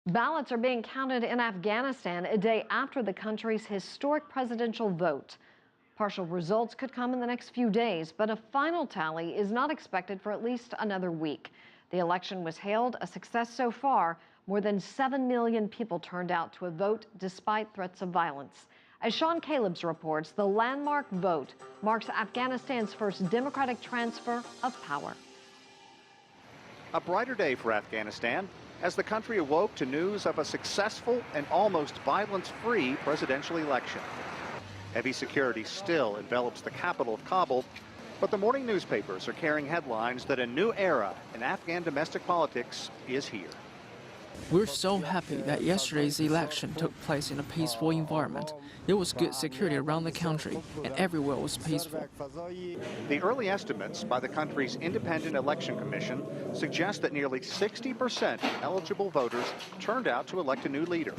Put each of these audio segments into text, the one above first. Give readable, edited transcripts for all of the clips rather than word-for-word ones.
Ballots are being counted in Afghanistan a day after the country's historic presidential vote. Partial results could come in the next few days, but a final tally is not expected for at least another week. The election was hailed a success so far. More than 7 million people turned out to a vote despite threats of violence. As Sean Callebs reports, the landmark vote marks Afghanistan's first democratic transfer of power. A brighter day for Afghanistan as the country awoke to news of a successful and almost violence-free presidential election. Heavy security still envelops the capital of Kabul, but the morning newspapers are carrying headlines that a new era in Afghan domestic politics is here. We're so happy that yesterday's election took place in a peaceful environment. There was good security around the country, and everywhere was peaceful. The early estimates by the country's Independent Election Commission suggest that nearly 60% of eligible voters turned out to elect a new leader.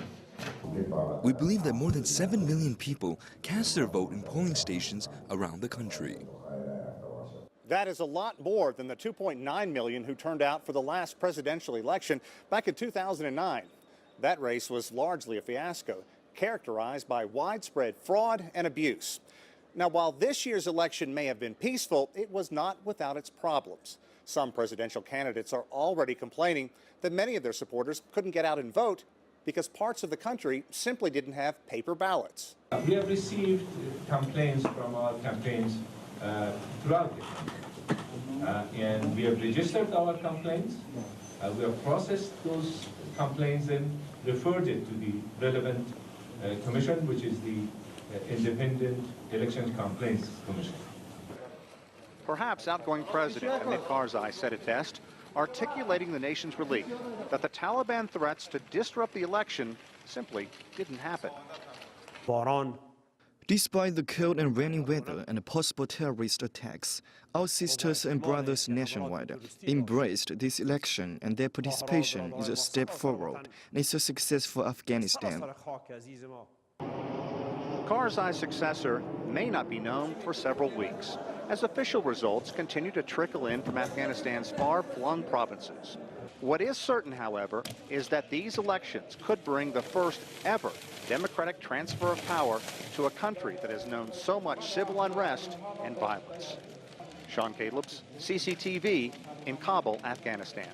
We believe that more than 7 million people cast their vote in polling stations around the country. That is a lot more than the 2.9 million who turned out for the last presidential election back in 2009. That race was largely a fiasco, characterized by widespread fraud and abuse. Now, while this year's election may have been peaceful, it was not without its problems. Some presidential candidates are already complaining that many of their supporters couldn't get out and vote because parts of the country simply didn't have paper ballots. We have received complaints from our campaigns throughout it. And we have registered our complaints. We have processed those complaints and referred it to the relevant commission, which is the Independent Election Complaints Commission. Perhaps outgoing President Hamid Karzai set a test, articulating the nation's relief that the Taliban threats to disrupt the election simply didn't happen. Despite the cold and rainy weather and possible terrorist attacks, our sisters and brothers nationwide embraced this election, and their participation is a step forward and it's a success for Afghanistan. Karzai's successor may not be known for several weeks, as official results continue to trickle in from Afghanistan's far-flung provinces. What is certain, however, is that these elections could bring the first ever democratic transfer of power to a country that has known so much civil unrest and violence. Sean Callebs, CCTV, in Kabul, Afghanistan.